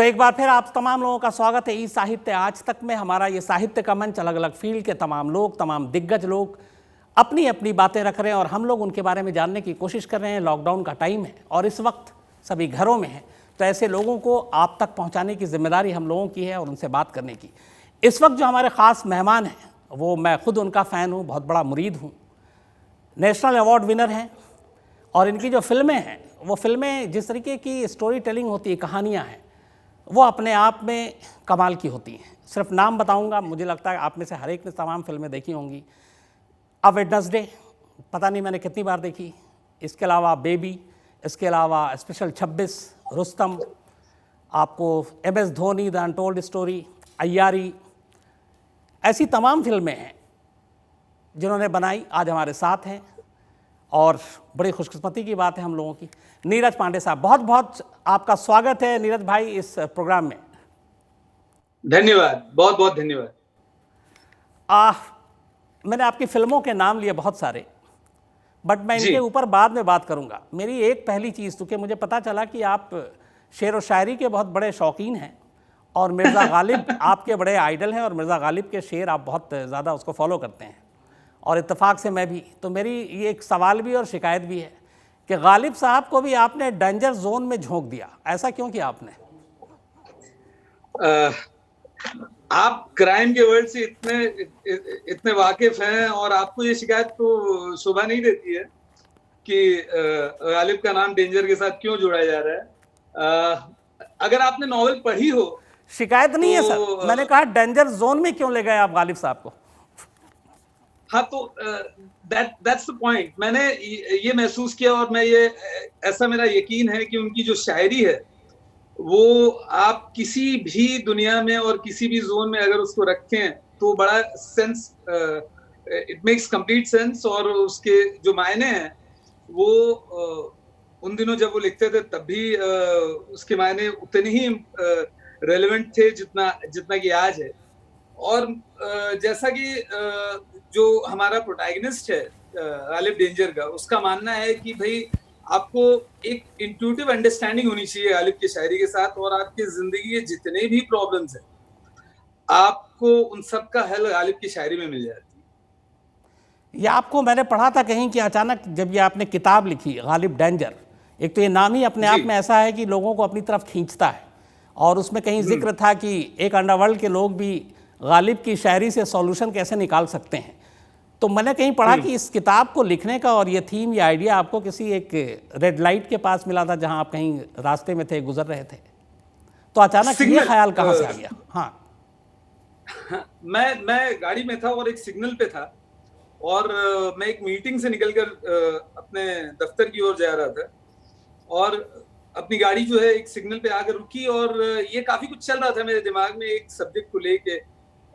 एक बार फिर आप तमाम लोगों का स्वागत है ई साहित्य आज तक में। हमारा ये साहित्य का मंच, अलग अलग फील्ड के तमाम लोग, तमाम दिग्गज लोग अपनी अपनी बातें रख रहे हैं और हम लोग उनके बारे में जानने की कोशिश कर रहे हैं। लॉकडाउन का टाइम है और इस वक्त सभी घरों में हैं, तो ऐसे लोगों को आप तक पहुंचाने की जिम्मेदारी हम लोगों की है और उनसे बात करने की। इस वक्त जो हमारे ख़ास मेहमान हैं वो मैं खुद उनका फ़ैन हूँ, बहुत बड़ा मुरीद हूँ। नेशनल अवार्ड विनर हैं और इनकी जो फिल्में हैं वो फिल्में जिस तरीके की स्टोरी टेलिंग होती है, कहानियाँ हैं, वो अपने आप में कमाल की होती हैं। सिर्फ नाम बताऊंगा, मुझे लगता है आप में से हर एक ने तमाम फिल्में देखी होंगी। अ वेडनेसडे पता नहीं मैंने कितनी बार देखी, इसके अलावा बेबी, इसके अलावा स्पेशल 26, रुस्तम, आपको MS Dhoni, the untold story, Aiyaary, ऐसी तमाम फिल्में हैं जिन्होंने बनाई, आज हमारे साथ हैं और बड़ी खुशकिस्मती की बात है हम लोगों की। नीरज पांडे साहब, बहुत बहुत आपका स्वागत है नीरज भाई इस प्रोग्राम में। धन्यवाद, बहुत बहुत धन्यवाद। मैंने आपकी फिल्मों के नाम लिए बहुत सारे, बट मैं इनके ऊपर बाद में बात करूंगा। मेरी एक पहली चीज़, क्योंकि मुझे पता चला कि आप शेर व शायरी के बहुत बड़े शौकीन हैं और मिर्ज़ा गालिब आपके बड़े आइडल हैं और मिर्ज़ा गालिब के शेर आप बहुत ज़्यादा उसको फॉलो करते हैं और इत्तेफाक से मैं भी। तो मेरी ये एक सवाल भी और शिकायत भी है कि गालिब साहब को भी आपने डेंजर जोन में झोंक दिया, ऐसा क्यों किया आपने? आप क्राइम के वर्ल्ड से इतने वाकिफ हैं और आपको ये शिकायत तो शोभा नहीं देती है कि गालिब का नाम डेंजर के साथ क्यों जोड़ा जा रहा है। अगर आपने नॉवेल पढ़ी हो। शिकायत नहीं है सर, मैंने कहा डेंजर जोन में क्यों ले गए आप गालिब साहब को? हाँ, तो दैट्स द पॉइंट। मैंने ये महसूस किया और मैं ये ऐसा मेरा यकीन है कि उनकी जो शायरी है वो आप किसी भी दुनिया में और किसी भी जोन में अगर उसको रखें तो बड़ा sense, it makes complete sense. और उसके जो मायने हैं वो उन दिनों जब वो लिखते थे तब भी उसके मायने उतने ही रेलेवेंट थे जितना कि आज है। और जैसा कि जो हमारा प्रोटैगनिस्ट है गालिब डेंजर का, उसका मानना है कि भाई आपको एक इंट्यूटिव अंडरस्टैंडिंग होनी चाहिए गालिब की शायरी के साथ, और आपकी जिंदगी के जितने भी प्रॉब्लम्स हैं आपको उन सब का हल गालिब की शायरी में मिल जाती है। ये आपको मैंने पढ़ा था कहीं कि अचानक जब ये आपने किताब लिखी गालिब डेंजर, एक तो ये नाम ही अपने आप में ऐसा है कि लोगों को अपनी तरफ खींचता है, और उसमें कहीं जिक्र था कि एक अंडरवर्ल्ड के लोग भी गालिब की शायरी से सॉल्यूशन कैसे निकाल सकते हैं। तो मैंने कहीं पढ़ा कि इस किताब को लिखने का और ये थीम, ये आइडिया आपको किसी एक रेड लाइट के पास मिला था जहां आप कहीं रास्ते में थे, गुजर रहे थे, तो अचानक ये ख्याल कहां से आ गया? हाँ, मैं गाड़ी में था और एक सिग्नल पे था और मैं एक मीटिंग से निकलकर अपने दफ्तर की ओर जा रहा था और अपनी गाड़ी जो है एक सिग्नल पे आकर रुकी और ये काफी कुछ चल रहा था मेरे दिमाग में एक सब्जेक्ट को लेके।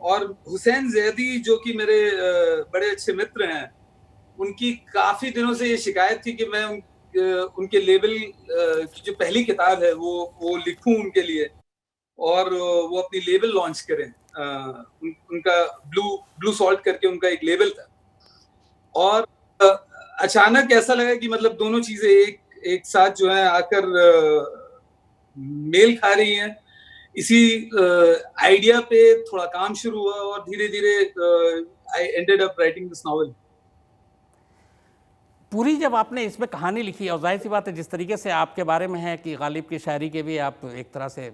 और हुसैन जैदी जो कि मेरे बड़े अच्छे मित्र हैं, उनकी काफी दिनों से ये शिकायत थी कि मैं उनके लेबल की जो पहली किताब है वो लिखूं उनके लिए और वो अपनी लेबल लॉन्च करें। उनका ब्लू सॉल्ट करके उनका एक लेबल था और अचानक ऐसा लगा कि मतलब दोनों चीजें एक साथ जो है आकर मेल खा रही हैं। इसी आइडिया पे थोड़ा काम शुरू हुआ और धीरे धीरे I ended up writing this novel. पूरी जब आपने इसमें कहानी लिखी, और जाहिर सी बात है जिस तरीके से आपके बारे में है कि गालिब की शायरी के भी आप एक तरह से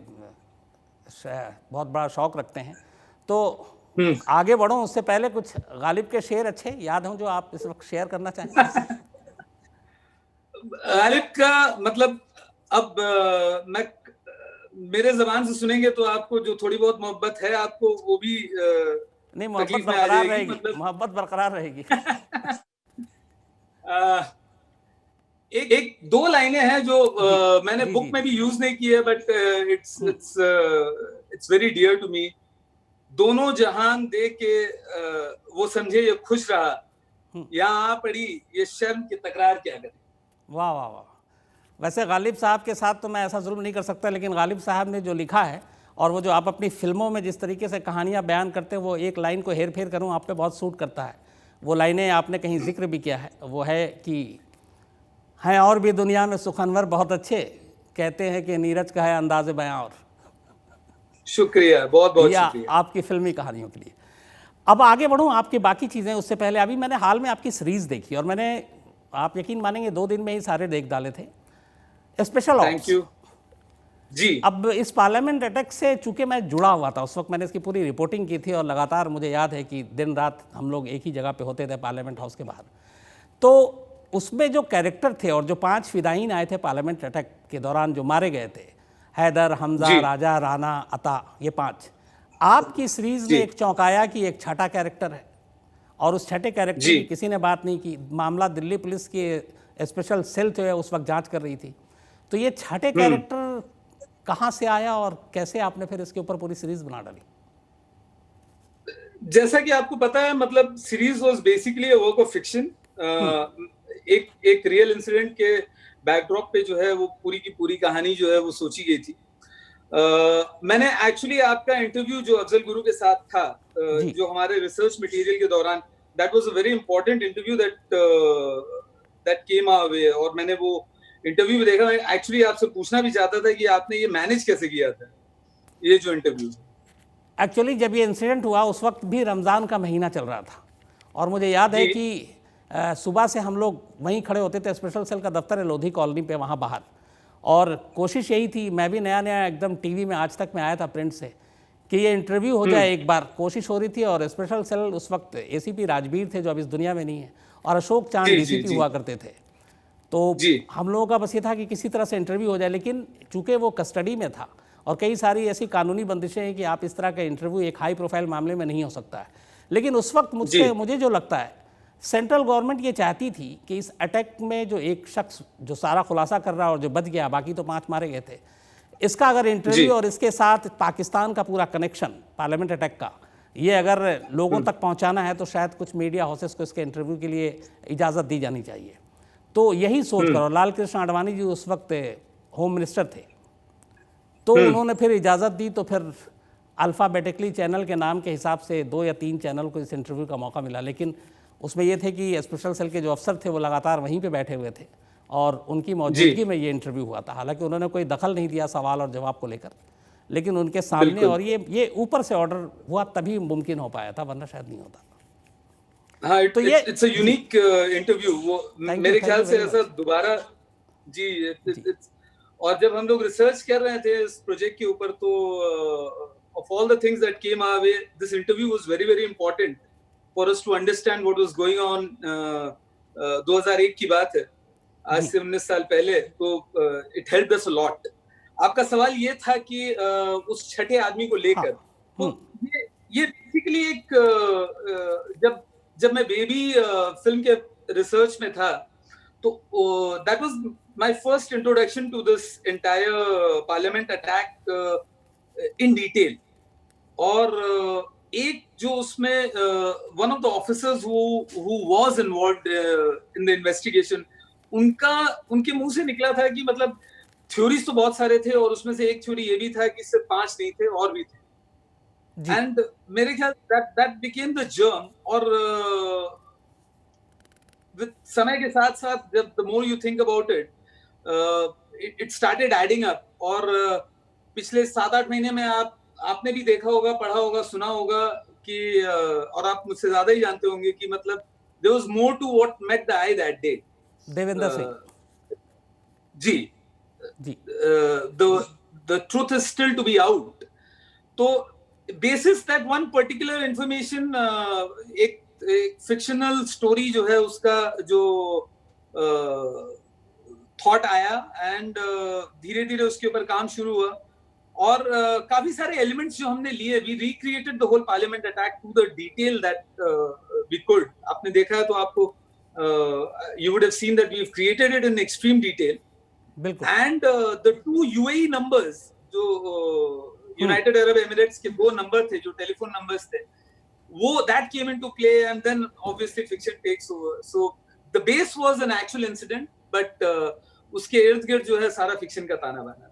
बहुत बड़ा शौक रखते हैं, तो आगे बढ़ो उससे पहले कुछ गालिब के शेर अच्छे याद हों जो आप इस वक्त शेयर करना चाहें? गालिब का मतलब अब मैं मेरे जबान से सुनेंगे तो आपको जो थोड़ी बहुत मोहब्बत है आपको वो भी नहीं, मोहब्बत बरकरार रहेगी, मोहब्बत बरकरार रहेगी। एक दो लाइनें हैं जो मैंने बुक में भी यूज नहीं की है, but it's very dear to me. दोनों जहान दे के वो समझे ये खुश रहा, यहाँ आ पड़ी ये शर्म की तकरार क्या करे। वाह वाह वाह। वैसे गालिब साहब के साथ तो मैं ऐसा जुल्म नहीं कर सकता, लेकिन गालिब साहब ने जो लिखा है और वो जो आप अपनी फिल्मों में जिस तरीके से कहानियाँ बयान करते हैं, वो एक लाइन को हेर फेर करूँ आप पे बहुत सूट करता है। वो लाइनें आपने कहीं जिक्र भी किया है, वो है कि हैं और भी दुनिया में सुखनवर बहुत अच्छे, कहते हैं कि नीरज का है अंदाज़े बयां। और शुक्रिया, बहुत बहुत या शुक्रिया। आपकी फिल्मी कहानियों के लिए। अब आगे बढ़ूं आपकी बाकी चीज़ें उससे पहले, अभी मैंने हाल में आपकी सीरीज देखी और मैंने, आप यकीन मानेंगे, 2 दिन में ही सारे देख डाले थे, स्पेशल थैंक ऑप्स। यू जी। अब इस पार्लियामेंट अटैक से चूंकि मैं जुड़ा हुआ था, उस वक्त मैंने इसकी पूरी रिपोर्टिंग की थी और लगातार मुझे याद है कि दिन रात हम लोग एक ही जगह पे होते थे पार्लियामेंट हाउस के बाहर। तो उसमें जो कैरेक्टर थे और जो 5 फिदायीन आए थे पार्लियामेंट अटैक के दौरान जो मारे गए थे, हैदर, हमजा, जी राजा, राना, अता, ये 5, आपकी सीरीज जी ने एक चौंकाया कि एक छठा कैरेक्टर है और उस छठे कैरेक्टर जी की किसी ने बात नहीं की। मामला दिल्ली पुलिस की स्पेशल सेल जो है उस वक्त जांच कर रही थी। तो ये छठे कैरेक्टर कहाँ से आया और कैसे आपने फिर इसके ऊपर पूरी सीरीज बना डाली? जैसा कि आपको पता है, मतलब series was basically a work of fiction. एक रियल इंसिडेंट के बैकड्रॉप पे जो है वो पूरी की पूरी कहानी जो है वो सोची गई थी। मैंने एक्चुअली आपका इंटरव्यू जो अफजल गुरु के साथ था, जी। जो हमारे रिसर्च मटेरियल के दौरान, that was a very important interview that came our way, और मैंने वो इंटरव्यू भी देखा। मैं एक्चुअली आपसे पूछना भी चाहता था कि आपने ये मैनेज कैसे किया था, ये जो इंटरव्यू। एक्चुअली जब ये इंसिडेंट हुआ उस वक्त भी रमज़ान का महीना चल रहा था और मुझे याद है जी कि सुबह से हम लोग वहीं खड़े होते थे, स्पेशल सेल का दफ्तर है लोधी कॉलोनी पे वहाँ बाहर, और कोशिश यही थी, मैं भी नया नया एकदम टीवी में आज तक में आया था प्रिंट से, कि ये इंटरव्यू हो जाए एक बार, कोशिश हो रही थी। और स्पेशल सेल उस वक्त एसीपी राजवीर थे जो अब इस दुनिया में नहीं है, और अशोक चांद जी जी डीसीपी जी हुआ करते थे। तो जी हम लोगों का बस ये था कि किसी तरह से इंटरव्यू हो जाए, लेकिन चूंकि वो कस्टडी में था और कई सारी ऐसी कानूनी बंदिशें हैं कि आप इस तरह का इंटरव्यू एक हाई प्रोफाइल मामले में नहीं हो सकता है। लेकिन उस वक्त जी मुझे जो लगता है, सेंट्रल गवर्नमेंट ये चाहती थी कि इस अटैक में जो एक शख्स जो सारा खुलासा कर रहा और जो बच गया, बाकी तो 5 मारे गए थे, इसका अगर जी इंटरव्यू और इसके साथ पाकिस्तान का पूरा कनेक्शन पार्लियामेंट अटैक का, ये अगर लोगों तक पहुंचाना है तो शायद कुछ मीडिया हाउसेस को इसके इंटरव्यू के लिए इजाज़त दी जानी चाहिए। तो यही सोच कर, और लाल कृष्ण आडवाणी जी उस वक्त होम मिनिस्टर थे, तो उन्होंने फिर इजाज़त दी। तो फिर अल्फ़ाबेटिकली चैनल के नाम के हिसाब से 2 या 3 चैनल को इस इंटरव्यू का मौका मिला। लेकिन उसमें ये थे कि स्पेशल सेल के जो अफसर थे वो लगातार वहीं पे बैठे हुए थे और उनकी जी मौजूदगी में ये इंटरव्यू हुआ था। हालांकि उन्होंने कोई दखल नहीं दिया सवाल और जवाब को लेकर, लेकिन उनके सामने, बिल्कुल। और ये ऊपर से ऑर्डर हुआ तभी मुमकिन हो पाया था, वरना शायद नहीं होता। हाँ, तो ये इट्स अ जी, यूनिक इंटरव्यू। वो थैंक मेरे यू ख्याल से वेरी ऐसा मच। दोबारा। जी जी और जब हम लोग रिसर्च कर रहे थे इस प्रोजेक्ट के ऊपर, तो of all the things that came our way, this interview was very very important for us to understand what was going on. 2001 की बात है, आज जी से 19 साल पहले। तो it helped us a lot. आपका सवाल ये था कि उस छठे आदमी को हाँ। लेकर, तो ये बेसिकली एक जब जब मैं बेबी फिल्म के रिसर्च में था, तो that was my first introduction to this entire parliament attack in detail. और एक जो उसमें one of the officers who was involved in the investigation, उनके मुंह से निकला था कि मतलब थ्योरीज तो बहुत सारे थे, और उसमें से एक थ्योरी ये भी था कि सिर्फ 5 नहीं थे, और भी थे। जी एंड मेरे ख्याल दैट बिकेम द जर्म। और समय के साथ साथ, जब the more you think about it, it started adding up. और पिछले 7-8 महीने में आपने भी देखा होगा, पढ़ा होगा, सुना होगा कि और आप मुझसे ज्यादा ही जानते होंगे कि मतलब there was more to what met the eye that day. Devendra Singh ji जी the truth is still to be out. तो basis that one particular information, एक फिक्शनल स्टोरी जो है उसका जो थॉट आया, एंड धीरे धीरे उसके ऊपर काम शुरू हुआ। और काफी सारे एलिमेंट्स जो हमने लिए, we recreated the whole parliament attack to the detail that we could. आपने देखा है तो आपको you would have seen that we have created it in extreme detail. बिल्कुल। एंड द 2 UAE नंबर्स, जो यूनाइटेड अरब एमिरेट्स के 2 number थे, जो टेलीफोन नंबर्स थे, वो that came into play, and then obviously fiction takes over. So the base was an actual incident, but उसके इर्द गिर्द जो है सारा फिक्शन का ताना बाना।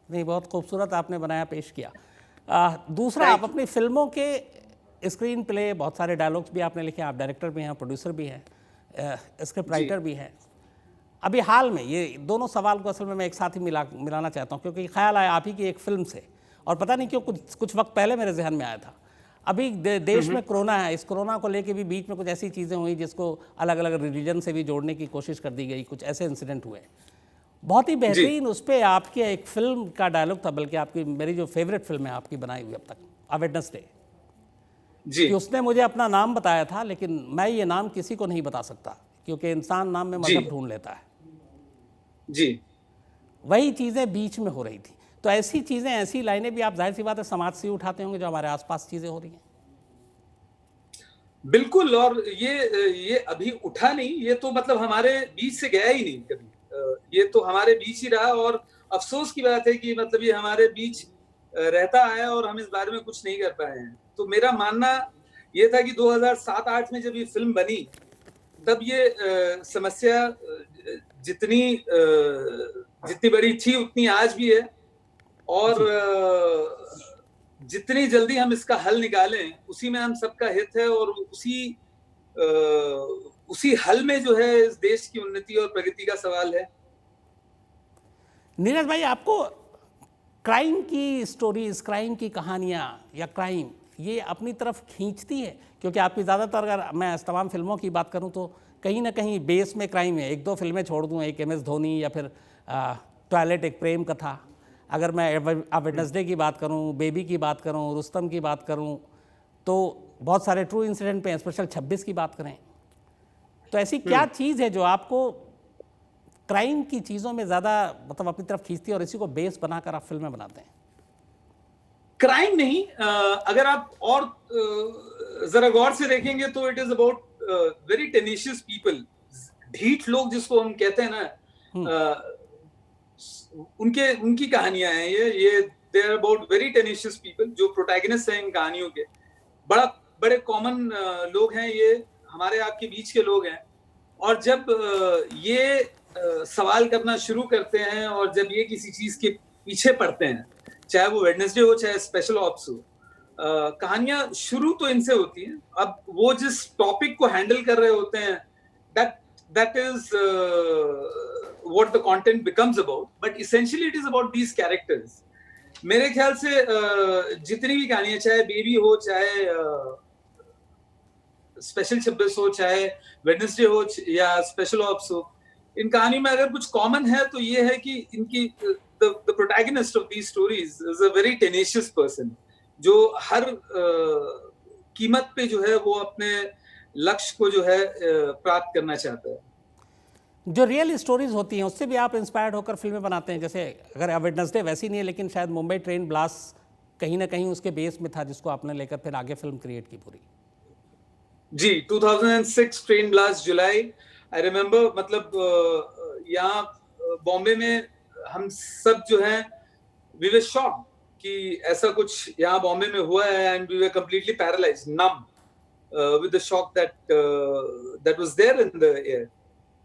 नहीं, बहुत खूबसूरत आपने बनाया, पेश किया। दूसरा, आप थैंक यू। अपनी फिल्मों के स्क्रीन प्ले, बहुत सारे डायलॉग्स भी आपने लिखे, आप डायरेक्टर भी हैं, प्रोड्यूसर भी हैं, स्क्रिप्ट जी राइटर भी हैं। अभी हाल में ये दोनों सवाल को असल में मैं एक साथ ही मिलाना चाहता हूँ, क्योंकि ख्याल आया आप ही की एक फिल्म से, और पता नहीं क्यों कुछ कुछ वक्त पहले मेरे जहन में आया था। अभी देश में कोरोना है, इस कोरोना को लेके भी बीच में कुछ ऐसी चीज़ें हुई जिसको अलग अलग रिलीजन से भी जोड़ने की कोशिश कर दी गई, कुछ ऐसे इंसिडेंट हुए। बहुत ही बेहतरीन उस पर आपके एक फिल्म का डायलॉग था, बल्कि आपकी मेरी जो फेवरेट फिल्म है आपकी बनाई हुई अब तक, अ वेडनेसडे, कि उसने मुझे अपना नाम बताया था, लेकिन मैं ये नाम किसी को नहीं बता सकता क्योंकि इंसान नाम में मतलब ढूंढ लेता है जी। वही चीज़ें बीच में हो रही थी। तो ऐसी चीज़ें, ऐसी लाइनें भी आप जाहिर सी बात है समाज से उठाते होंगे जो हमारे आसपास चीज़ें हो रही हैं। बिल्कुल, और ये अभी उठा नहीं, ये तो मतलब हमारे बीच से गया ही नहीं कभी, ये तो हमारे बीच ही रहा। और अफसोस की बात है कि मतलब ये हमारे बीच रहता आया और हम इस बारे में कुछ नहीं कर पाए हैं। तो मेरा मानना ये था कि 2007-8 में जब ये फिल्म बनी, तब ये समस्या जितनी बड़ी थी उतनी आज भी है, और जितनी जल्दी हम इसका हल निकालें उसी में हम सबका हित है, और उसी हल में जो है इस देश की उन्नति और प्रगति का सवाल है। नीरज भाई, आपको क्राइम की स्टोरीज, क्राइम की कहानियाँ या क्राइम ये अपनी तरफ खींचती है? क्योंकि आपकी ज़्यादातर, अगर मैं तमाम फिल्मों की बात करूं तो कहीं ना कहीं बेस में क्राइम है। एक दो फिल्में छोड़ दूं, एक MS धोनी या फिर टॉयलेट एक प्रेम कथा, अगर मैं अ वेडनेसडे की बात करूं, बेबी की बात करूं, रुस्तम की बात करूं, तो बहुत सारे ट्रू इंसिडेंट पे, स्पेशल 26 की बात करें, तो ऐसी क्या चीज़ है जो आपको क्राइम की चीज़ों में ज़्यादा मतलब अपनी तरफ खींचती है और इसी को बेस बनाकर आप फिल्में बनाते हैं? क्राइम नहीं, अगर आप और जरा गौर से देखेंगे तो it is about very tenacious people, ढीठ लोग जिसको हम कहते हैं ना, उनकी कहानियां हैं ये they are about very tenacious people जो प्रोटैगनिस्ट हैं इन कहानियों के। बड़े कॉमन लोग हैं, ये हमारे आपके बीच के लोग हैं। और जब ये सवाल करना शुरू करते हैं और जब ये किसी चीज के पीछे पड़ते हैं, चाहे वो वेडनेसडे हो चाहे स्पेशल ऑप्स हो, कहानियां शुरू तो इनसे होती हैं। अब वो जिस टॉपिक को हैंडल कर रहे होते हैं, that is what the content becomes about, but essentially it is about these characters. मेरे ख्याल से जितनी भी कहानियां, चाहे बेबी हो, चाहे स्पेशल 26 हो, चाहे वेडनेसडे हो या स्पेशल ऑप्स हो, इन कहानियों में अगर कुछ कॉमन है तो ये है कि इनकी the protagonist of these stories is a very tenacious person, जो हर कीमत पे जो है वो अपने लक्ष्य को जो है प्राप्त करना चाहता है। जो रियल स्टोरीज होती हैं उससे भी आप इंस्पायर्ड होकर फिल्में बनाते हैं? जैसे अगर अ वेडनेसडे वैसी नहीं है, लेकिन शायद मुंबई ट्रेन ब्लास्ट कहीं ना कहीं उसके बेस में था, जिसको आपने लेकर फिर आगे फिल्म क्रिएट की पूरी। जी, 2006 train blast July, I remember. मतलब यहाँ बॉम्बे में हम सब जो हैं वी वर शॉक्ड कि ऐसा कुछ यहाँ बॉम्बे में हुआ है, and we were completely paralysed, numb with the shock that was there in the air.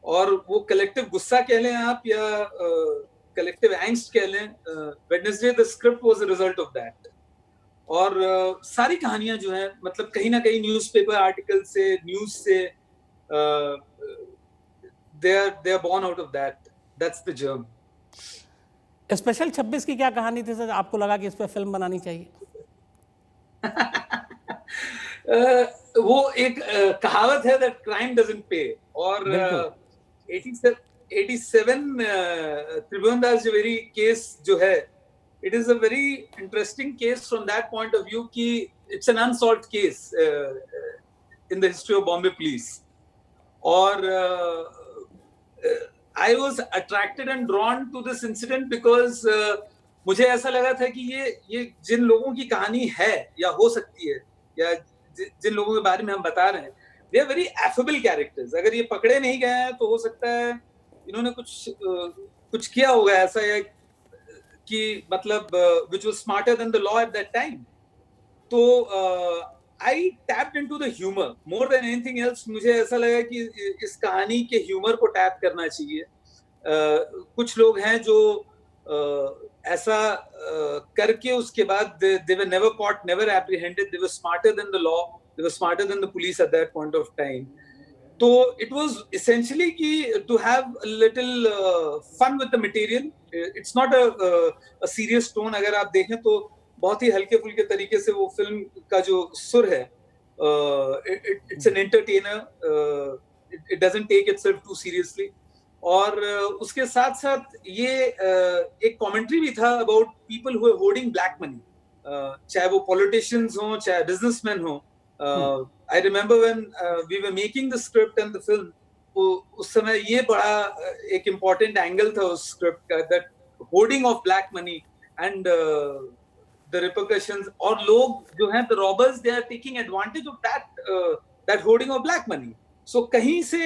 और वो कलेक्टिव गुस्सा कह लें आप या कलेक्टिव एंग्स्ट कह लें, Wednesday the script was a result of that. और सारी कहानियां जो हैं मतलब कहीं ना कहीं न्यूज़पेपर आर्टिकल से, न्यूज़ से, they are born out of that. That's the germ. Special 26 की क्या कहानी थी सर, आपको लगा कि इस पे फिल्म बनानी चाहिए? वो एक कहावत है that crime doesn't pay, और 87 त्रिभुवन दास जवेरी केस जो है, it is a very interesting case from that point of view कि it's an unsolved case in the history of Bombay police. और I was attracted and drawn to this incident because मुझे ऐसा लगा था कि ये जिन लोगों की कहानी है या हो सकती है, या जिन लोगों के बारे में हम बता रहे हैं, they are very affable characters. अगर ये पकड़े नहीं गए हैं तो हो सकता है इन्होंने कुछ किया होगा ऐसा, या कि मतलब which was smarter than the law at that time. तो I tapped into the humor more than anything else. मुझे ऐसा लगा कि इस कहानी के ह्यूमर को टैप करना चाहिए। कुछ लोग हैं जो ऐसा करके उसके बाद they were never caught, never apprehended. They were smarter than the law. They were smarter than the police at that point of time. तो it was essentially कि to have a little fun with the material. It's not a serious tone. अगर आप देखें तो बहुत ही हल्के फुल्के तरीके से वो फिल्म का जो सुर है, it's an entertainer, it doesn't take itself too seriously. और उसके साथ साथ ये एक कमेंट्री भी था about people who are hoarding black money, चाहे वो पॉलिटिशियंस हो चाहे बिजनेसमैन हो। I remember when we were making the script and the film, उस समय ये बड़ा एक इम्पोर्टेंट एंगल था उस स्क्रिप्ट का, that hoarding of black money and the repercussions, और लोग जो हैं the robbers, they are taking advantage of that hoarding of black money. So कहीं से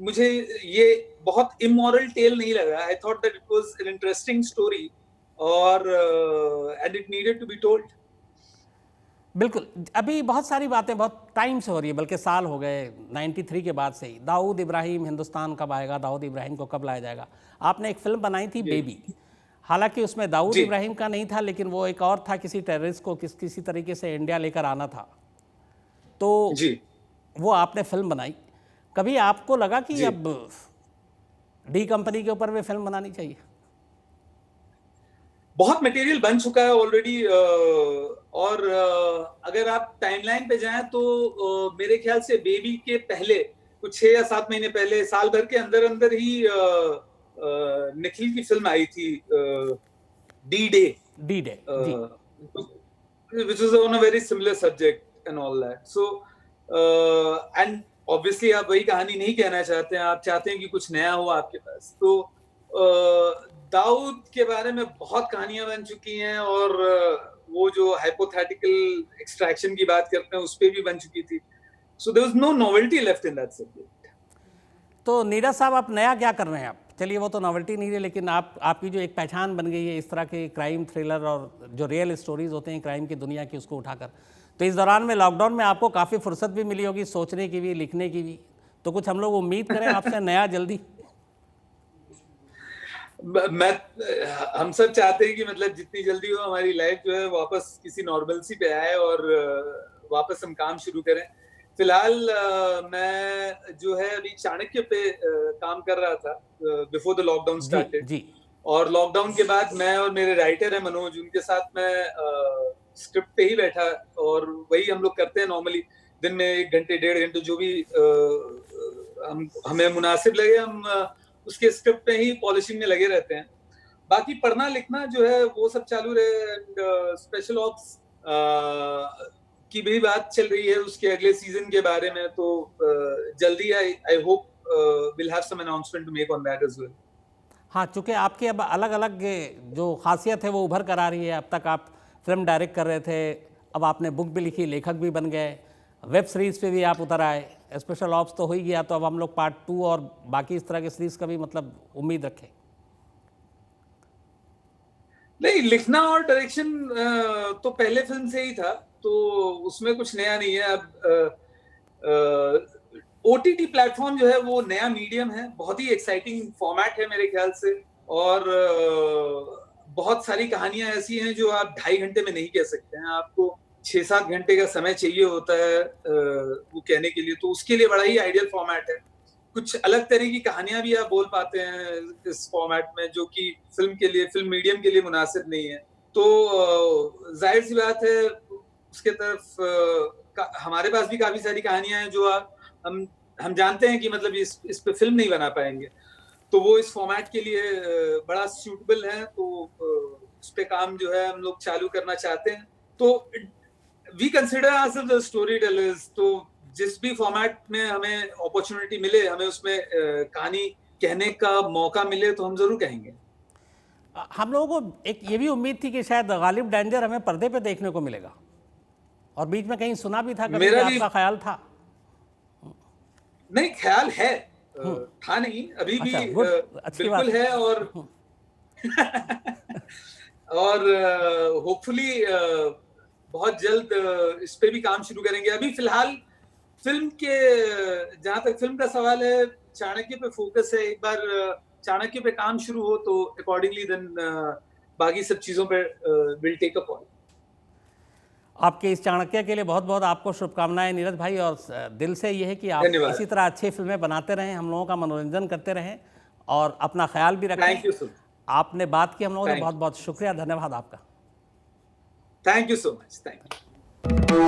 मुझे ये बहुत immoral tale नहीं लगा. I thought that it was an interesting story और and it needed to be told. बिल्कुल, अभी बहुत सारी बातें बहुत टाइम से हो रही है, बल्कि साल हो गए 93 के बाद से ही। दाऊद इब्राहिम हिंदुस्तान कब आएगा, दाऊद इब्राहिम को कब लाया जाएगा। आपने एक फिल्म बनाई थी बेबी, हालांकि उसमें दाऊद इब्राहिम का नहीं था, लेकिन वो एक और था, किसी टेररिस्ट को किसी तरीके से इंडिया लेकर आना था, तो जी वो आपने फिल्म बनाई। कभी आपको लगा कि अब डी कंपनी के ऊपर भी फिल्म बनानी चाहिए? बहुत मटेरियल बन चुका है ऑलरेडी, और अगर आप टाइमलाइन पे जाएं तो मेरे ख्याल से बेबी के पहले कुछ 6 या 7 महीने पहले, साल भर के अंदर अंदर ही निखिल की फिल्म आई थी, D day, which was on a very similar subject and all that. So and obviously आप वही कहानी नहीं कहना चाहते हैं, आप चाहते हैं कि कुछ नया हो आपके पास। तो दाऊद के बारे में बहुत कहानियां बन चुकी हैं, और वो जो हाइपोथेटिकल एक्सट्रैक्शन की बात करते हैं उस पे भी बन चुकी थी। So there was no novelty left in that subject. तो नीरज साहब, आप नया क्या कर रहे हैं? आप चलिए, वो तो नॉवेल्टी नहीं है, लेकिन आपकी जो एक पहचान बन गई है इस तरह के क्राइम थ्रिलर और जो रियल स्टोरीज होते हैं क्राइम की दुनिया की, उसको उठाकर, तो इस दौरान में लॉकडाउन में आपको काफ़ी फुर्सत भी मिली होगी सोचने की भी, लिखने की भी, तो कुछ हम लोग उम्मीद करें आपसे नया जल्दी? हम सब चाहते हैं कि मतलब जितनी जल्दी हो हमारी लाइफ जो है वापस किसी नॉर्मलसी पे आए और वापस हम काम शुरू करें। फिलहाल मैं जो है अभी चाणक्य पे काम कर रहा था बिफोर द लॉकडाउन स्टार्टेड, और लॉकडाउन के बाद मैं और मेरे राइटर है मनोज, उनके साथ मैं स्क्रिप्ट पे ही बैठा, और वही हम लोग करते हैं नॉर्मली, दिन में 1 घंटे 1.5 घंटे जो भी हमें मुनासिब लगे, हम उसके स्क्रिप्ट पे ही पॉलिशिंग में लगे रहते हैं। बाकी पढ़ना लिखना जो है वो सब चालू रहे, एंड स्पेशल ऑप्स की भी बात चल रही है उसके अगले सीजन के बारे में, तो जल्दी I hope will have some announcement to make on that as well. हाँ, चूंकि आपकी अब अलग अलग जो खासियत है वो उभर कर आ रही है। अब तक आप फिल्म डायरेक्ट कर रहे थे, अब आपने बुक भी लिखी, लेखक भी बन गए, वेब सीरीज पे भी आप उतर आए, स्पेशल ऑप्स तो हो ही गया, तो अब हम लोग पार्ट 2 और बाकी इस तरह के सीरीज का भी मतलब उम्मीद रखें? नहीं, लिखना और डायरेक्शन तो पहले फिल्म से ही था, तो उसमें कुछ नया नहीं है। अब OTT प्लेटफॉर्म जो है वो नया मीडियम है, बहुत ही एक्साइटिंग फॉर्मेट है मेरे ख्याल से, और बहुत सारी कहानियां ऐसी हैं जो आप 2.5 घंटे में नहीं कह सकते हैं, आपको 6-7 घंटे का समय चाहिए होता है वो कहने के लिए, तो उसके लिए बड़ा ही आइडियल फॉर्मेट है। कुछ अलग तरह की कहानियां भी आप बोल पाते हैं इस फॉर्मेट में, जो कि फिल्म मीडियम के लिए मुनासिब नहीं है। तो जाहिर सी बात है उसके तरफ हमारे पास भी काफी सारी कहानियां हैं जो हम जानते हैं कि मतलब इस पे फिल्म नहीं बना पाएंगे, तो वो इस फॉर्मेट के लिए बड़ा सूटेबल है, तो उस पे काम जो है हम लोग चालू करना चाहते हैं। तो we consider ourselves as story tellers, तो जिस भी फॉर्मेट में हमें अपॉर्चुनिटी मिले, हमें उसमें कहानी कहने का मौका मिले, तो हम जरूर कहेंगे। हम लोगों को एक ये भी उम्मीद थी कि शायद गालिब डेंजर हमें पर्दे पे देखने को मिलेगा, और बीच में कहीं सुना भी था, कभी आपका ख्याल था? नहीं, ख्याल है, था नहीं, अभी भी बिल्कुल है, और होपफुली बहुत जल्द इस पे भी काम शुरू करेंगे। अभी फिलहाल फिल्म के, जहां तक फिल्म का सवाल है, चाणक्य पे फोकस है। एक बार चाणक्य पे काम शुरू हो तो अकॉर्डिंगली देन बाकी सब चीजों पे विल टेक अ कॉल। आपके इस चाणक्य के लिए बहुत बहुत आपको शुभकामनाएं नीरज भाई, और दिल से ये है कि आप इसी तरह अच्छी फिल्में बनाते रहें, हम लोगों का मनोरंजन करते रहें, और अपना ख्याल भी रखें। थैंक यू सर, आपने बात की हम लोगों से, बहुत बहुत शुक्रिया, धन्यवाद आपका। Thank you so much, thank you.